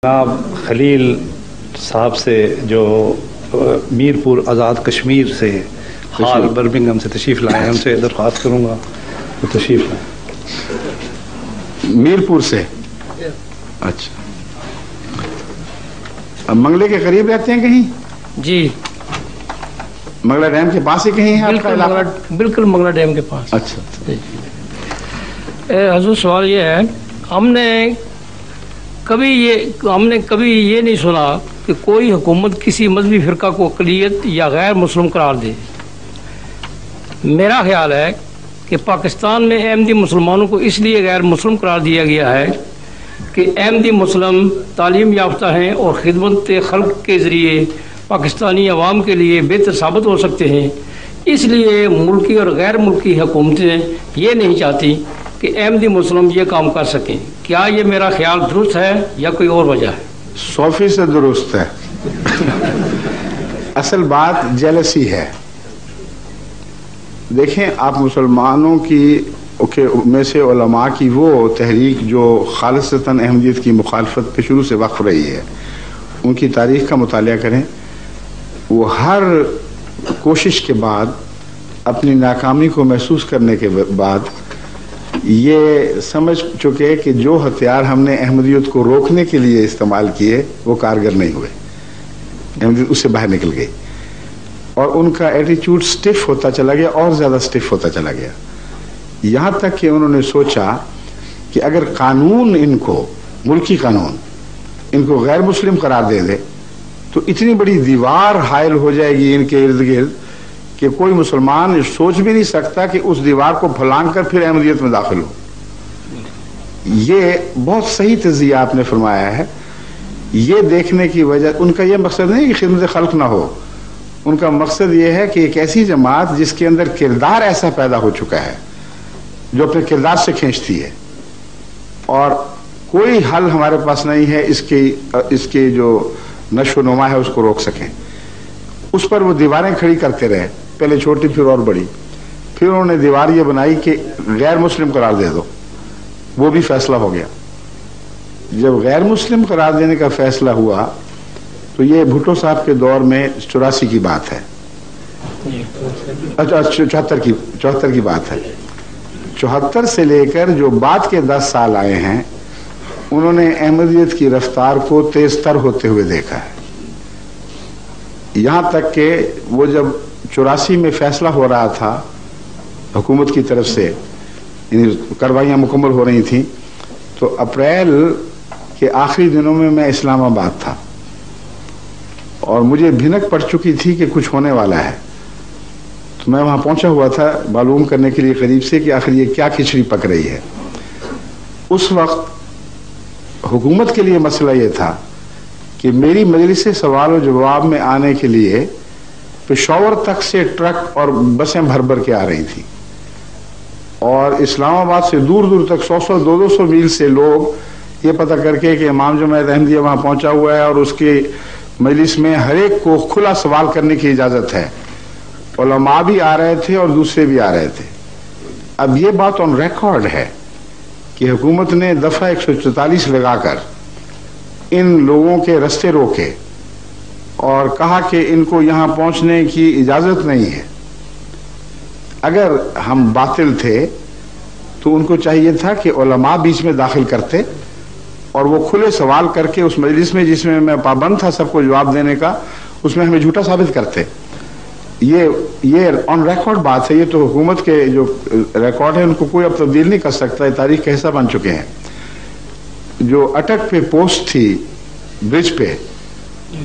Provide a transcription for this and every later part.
جناب خلیل صاحب سے جو میرپور آزاد کشمیر سے حال برمنگھم سے تشریف لائے ہیں، ان سے درخواست کروں گا وہ تشریف لائیں۔ میرپور سے؟ اچھا، منگلے کے قریب رہتے ہیں کہیں؟ جی، منگلہ ڈیم کے پاس ہی کہیں ہے آپ کا علاقہ؟ بالکل منگلہ ڈیم کے پاس۔ اچھا، حضور سوال یہ ہے، ہم نے کبھی یہ نہیں سنا کہ کوئی حکومت کسی مذہبی فرقہ کو اقلیت یا غیر مسلم قرار دے۔ میرا خیال ہے کہ پاکستان میں احمدی مسلمانوں کو اس لیے غیر مسلم قرار دیا گیا ہے کہ احمدی مسلم تعلیم یافتہ ہیں اور خدمت خلق کے ذریعے پاکستانی عوام کے لیے بہتر ثابت ہو سکتے ہیں۔ اس لیے ملکی اور غیر ملکی حکومتیں یہ نہیں چاہتی کہ احمدی مسلم یہ کام کر سکیں۔ کیا یہ میرا خیال درست ہے یا کوئی اور وجہ ہے؟ 100% درست ہے۔ اصل بات جیلسی ہے۔ دیکھیں، آپ مسلمانوں کی میں سے علماء کی وہ تحریک جو خالصتاً احمدیت کی مخالفت پہ شروع سے وقف رہی ہے، ان کی تاریخ کا مطالعہ کریں۔ وہ ہر کوشش کے بعد، اپنی ناکامی کو محسوس کرنے کے بعد یہ سمجھ چکے کہ جو ہتھیار ہم نے احمدیت کو روکنے کے لیے استعمال کیے وہ کارگر نہیں ہوئے، احمدیت اس سے باہر نکل گئی، اور ان کا ایٹیچیوڈ سٹف ہوتا چلا گیا، اور زیادہ سٹف ہوتا چلا گیا، یہاں تک کہ انہوں نے سوچا کہ اگر قانون ان کو، ملکی قانون ان کو غیر مسلم قرار دے دے تو اتنی بڑی دیوار حائل ہو جائے گی ان کے ارد گرد کہ کوئی مسلمان سوچ بھی نہیں سکتا کہ اس دیوار کو پھلانگ کر پھر احمدیت میں داخل ہو۔ یہ بہت صحیح تجزیہ آپ نے فرمایا ہے۔ یہ دیکھنے کی وجہ، ان کا یہ مقصد نہیں کہ خدمت خلق نہ ہو، ان کا مقصد یہ ہے کہ ایک ایسی جماعت جس کے اندر کردار ایسا پیدا ہو چکا ہے جو اپنے کردار سے کھینچتی ہے، اور کوئی حل ہمارے پاس نہیں ہے اس کی جو نشو و نما ہے اس کو روک سکیں۔ اس پر وہ دیواریں کھڑی کرتے رہے، پہلے چھوٹی پھر اور بڑی، پھر انہوں نے دیوار یہ بنائی کہ غیر مسلم قرار دے دو، وہ بھی فیصلہ ہو گیا۔ جب غیر مسلم قرار دینے کا فیصلہ ہوا تو یہ بھٹو صاحب کے دور میں 84 کی بات ہے، اچھا 74 کی بات ہے۔ 74 سے لے کر جو بعد کے 10 سال آئے ہیں، انہوں نے احمدیت کی رفتار کو تیز تر ہوتے ہوئے دیکھا ہے، یہاں تک کہ وہ جب 84 میں فیصلہ ہو رہا تھا حکومت کی طرف سے، یعنی کارروائیاں مکمل ہو رہی تھیں، تو اپریل کے آخری دنوں میں میں اسلام آباد تھا اور مجھے بھنک پڑ چکی تھی کہ کچھ ہونے والا ہے، تو میں وہاں پہنچا ہوا تھا معلوم کرنے کے لیے قریب سے کہ آخر یہ کیا کھچڑی پک رہی ہے۔ اس وقت حکومت کے لیے مسئلہ یہ تھا کہ میری مجلس سوال و جواب میں آنے کے لیے پشاور تک سے ٹرک اور بسیں بھر بھر کے آ رہی تھیں، اور اسلام آباد سے دور دور تک 100 200 میل سے لوگ یہ پتہ کر کے کہ امام جماعت احمدیہ وہاں پہنچا ہوا ہے اور اس کی مجلس میں ہر ایک کو کھلا سوال کرنے کی اجازت ہے، علماء بھی آ رہے تھے اور دوسرے بھی آ رہے تھے۔ اب یہ بات آن ریکارڈ ہے کہ حکومت نے دفعہ 144 لگا کر ان لوگوں کے رستے روکے اور کہا کہ ان کو یہاں پہنچنے کی اجازت نہیں ہے۔ اگر ہم باطل تھے تو ان کو چاہیے تھا کہ علماء بیچ میں داخل کرتے اور وہ کھلے سوال کر کے اس مجلس میں جس میں میں پابند تھا سب کو جواب دینے کا، اس میں ہمیں جھوٹا ثابت کرتے۔ یہ آن ریکارڈ بات ہے، یہ تو حکومت کے جو ریکارڈ ہے ان کو کوئی اب تبدیل نہیں کر سکتا، یہ تاریخ کا حصہ بن چکے ہیں۔ جو اٹک پہ پوسٹ تھی برج پہ،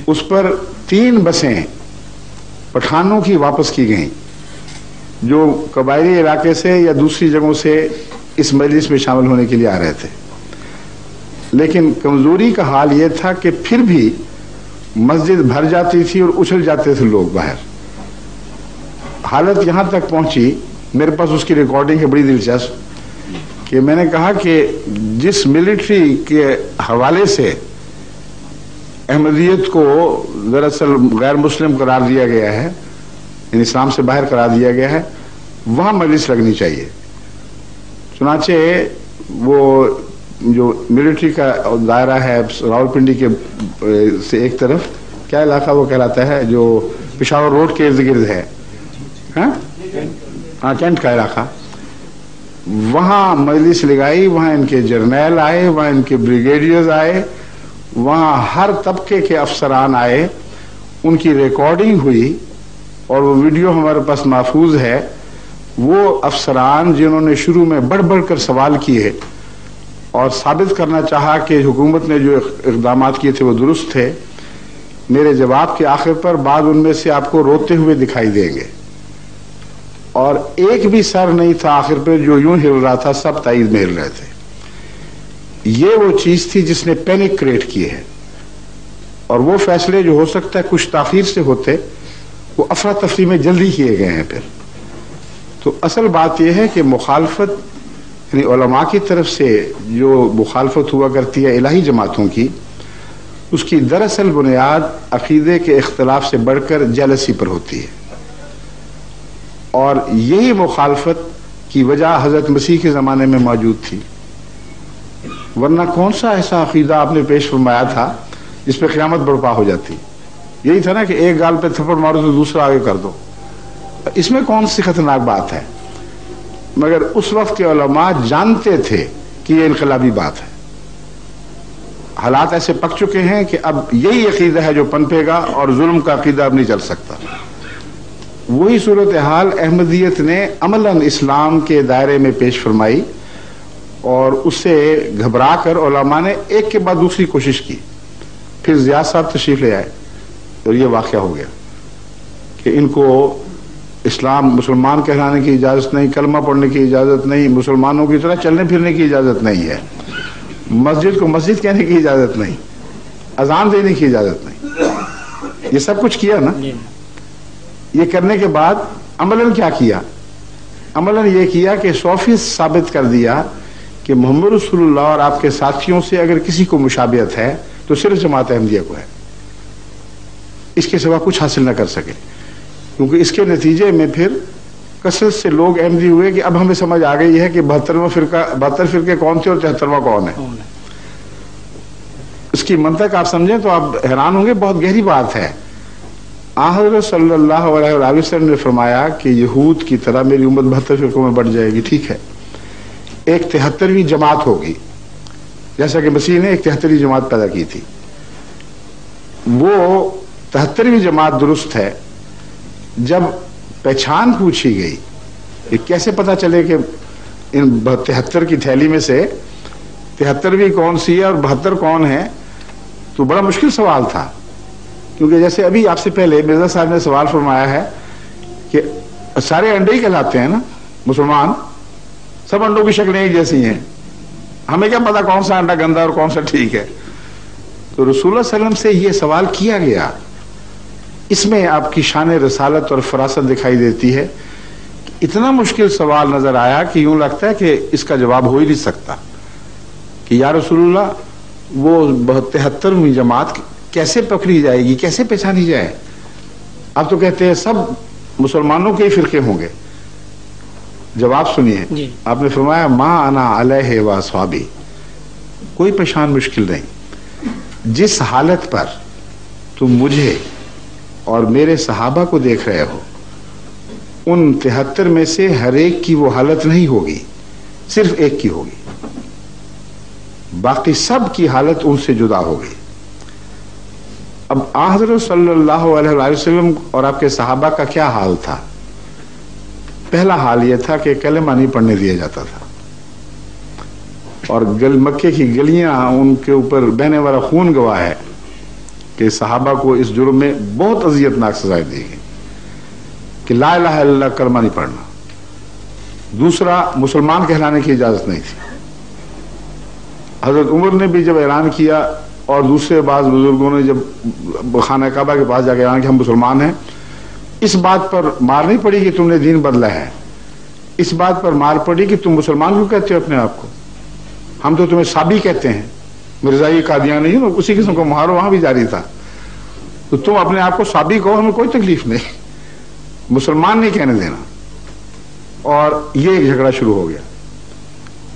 اس پر 3 بسیں پٹھانوں کی واپس کی گئیں جو قبائلی علاقے سے یا دوسری جگہوں سے اس مجلس میں شامل ہونے کے لیے آ رہے تھے، لیکن کمزوری کا حال یہ تھا کہ پھر بھی مسجد بھر جاتی تھی اور اچھل جاتے تھے لوگ باہر۔ حالت یہاں تک پہنچی، میرے پاس اس کی ریکارڈنگ ہے بڑی دلچسپ، کہ میں نے کہا کہ جس ملٹری کے حوالے سے احمدیت کو دراصل غیر مسلم قرار دیا گیا ہے، یعنی اسلام سے باہر قرار دیا گیا ہے، وہاں مجلس لگنی چاہیے۔ چنانچہ وہ جو ملٹری کا دائرہ ہے راولپنڈی کے سے ایک طرف، کیا علاقہ وہ کہلاتا ہے جو پشاور روڈ کے ارد گرد ہے، ہاں کینٹ کا علاقہ، وہاں مجلس لگائی، وہاں ان کے جرنیل آئے، وہاں ان کے بریگیڈیئرز آئے، وہاں ہر طبقے کے افسران آئے، ان کی ریکارڈنگ ہوئی اور وہ ویڈیو ہمارے پاس محفوظ ہے۔ وہ افسران جنہوں نے شروع میں بڑھ بڑھ کر سوال کیے اور ثابت کرنا چاہا کہ حکومت نے جو اقدامات کیے تھے وہ درست تھے، میرے جواب کے آخر پر بعض ان میں سے آپ کو روتے ہوئے دکھائی دیں گے، اور ایک بھی سر نہیں تھا آخر پہ جو یوں ہل رہا تھا، سب تائید میں ہل رہے تھے۔ یہ وہ چیز تھی جس نے پینک کریٹ کی ہے، اور وہ فیصلے جو ہو سکتا ہے کچھ تاخیر سے ہوتے، وہ افراتفری میں جلدی کیے گئے ہیں۔ پھر تو اصل بات یہ ہے کہ مخالفت، یعنی علماء کی طرف سے جو مخالفت ہوا کرتی ہے الہی جماعتوں کی، اس کی دراصل بنیاد عقیدے کے اختلاف سے بڑھ کر جیلسی پر ہوتی ہے، اور یہی مخالفت کی وجہ حضرت مسیح کے زمانے میں موجود تھی، ورنہ کون سا ایسا عقیدہ آپ نے پیش فرمایا تھا جس پہ قیامت برپا ہو جاتی؟ یہی تھا نا کہ ایک گال پہ تھپڑ مارو تو دوسرا آگے کر دو، اس میں کون سی خطرناک بات ہے؟ مگر اس وقت کے علماء جانتے تھے کہ یہ انقلابی بات ہے، حالات ایسے پک چکے ہیں کہ اب یہی عقیدہ ہے جو پنپے گا، اور ظلم کا عقیدہ اب نہیں چل سکتا۔ وہی صورتحال احمدیت نے عملاً اسلام کے دائرے میں پیش فرمائی، اور اس سے گھبرا کر علماء نے ایک کے بعد دوسری کوشش کی۔ پھر زیاد صاحب تشریف لے آئے اور یہ واقعہ ہو گیا کہ ان کو اسلام مسلمان کہلانے کی اجازت نہیں، کلمہ پڑھنے کی اجازت نہیں، مسلمانوں کی طرح چلنے پھرنے کی اجازت نہیں ہے، مسجد کو مسجد کہنے کی اجازت نہیں، اذان دینے کی اجازت نہیں۔ یہ سب کچھ کیا نا۔ یہ کرنے کے بعد عملاً کیا کیا؟ عملاً یہ کیا کہ 100% ثابت کر دیا کہ محمد رسول اللہ اور آپ کے ساتھیوں سے اگر کسی کو مشابہت ہے تو صرف جماعت احمدیہ کو ہے، اس کے سوا کچھ حاصل نہ کر سکے، کیونکہ اس کے نتیجے میں پھر کثرت سے لوگ احمدی ہوئے کہ اب ہمیں سمجھ آ گئی ہے کہ 72 فرقے کون تھے اور 73واں کون ہے۔ اس کی منطق آپ سمجھیں تو آپ حیران ہوں گے، بہت گہری بات ہے۔ حضرت صلی اللہ علیہ وسلم نے فرمایا کہ یہود کی طرح میری امت 72 فرقوں میں بڑھ جائے گی، ٹھیک ہے، ایک 73ویں جماعت ہوگی، جیسا کہ مسیح نے ایک 73ویں جماعت پیدا کی تھی۔ وہ 73ویں جماعت درست ہے۔ جب پہچان پوچھی گئی کہ کیسے پتا چلے کہ ان 73 کی تھیلی میں سے 73ویں کون سی ہے اور 72 کون ہے، تو بڑا مشکل سوال تھا، کیونکہ جیسے ابھی آپ سے پہلے مرزا صاحب نے سوال فرمایا ہے کہ سارے انڈے ہی کہلاتے ہیں نا مسلمان، سب انڈوں کی شکلیں ایک جیسی ہیں، ہمیں کیا پتا کون سا انڈا گندا اور کون سا ٹھیک ہے؟ تو رسول اللہ صلی اللہ علیہ وسلم سے یہ سوال کیا گیا۔ اس میں آپ کی شان رسالت اور فراست دکھائی دیتی ہے۔ اتنا مشکل سوال نظر آیا کہ یوں لگتا ہے کہ اس کا جواب ہو ہی نہیں سکتا کہ یا رسول اللہ وہ 73ویں جماعت کیسے پکڑی جائے گی، کیسے پہچانی جائے؟ آپ تو کہتے ہیں سب مسلمانوں کے ہی فرقے ہوں گے۔ جواب سنیے، آپ نے فرمایا ما انا علیہ و اصحابی، کوئی پہچان مشکل نہیں۔ جس حالت پر تم مجھے اور میرے صحابہ کو دیکھ رہے ہو، ان 73 میں سے ہر ایک کی وہ حالت نہیں ہوگی، صرف ایک کی ہوگی، باقی سب کی حالت ان سے جدا ہوگی۔ اب حضرت صلی اللہ علیہ وسلم اور آپ کے صحابہ کا کیا حال تھا؟ پہلا حال یہ تھا کہ کلمہ نہیں پڑھنے دیا جاتا تھا، اور مکے کی گلیاں ان کے اوپر بہنے والا خون گواہ ہے کہ صحابہ کو اس جرم میں بہت اذیتناک سزائیں دی گئی کہ لا الہ الا اللہ کلمہ نہیں پڑھنا۔ دوسرا، مسلمان کہلانے کی اجازت نہیں تھی۔ حضرت عمر نے بھی جب اعلان کیا اور دوسرے بعض بزرگوں نے جب خانہ کعبہ کے پاس جا کے اعلان کہ ہم مسلمان ہیں، اس بات پر مار نہیں پڑی کہ تم نے دین بدلا ہے، اس بات پر مار پڑی کہ تم مسلمان کیوں کہتے ہو اپنے آپ کو؟ ہم تو تمہیں صابی کہتے ہیں، مرزائی قادیانی نہیں، اسی قسم کو مہارو وہاں بھی جاری تھا، تو تم اپنے آپ کو صابی کہو، ہمیں کوئی تکلیف نہیں، مسلمان نہیں کہنے دینا۔ اور یہ ایک جھگڑا شروع ہو گیا۔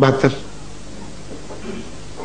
72।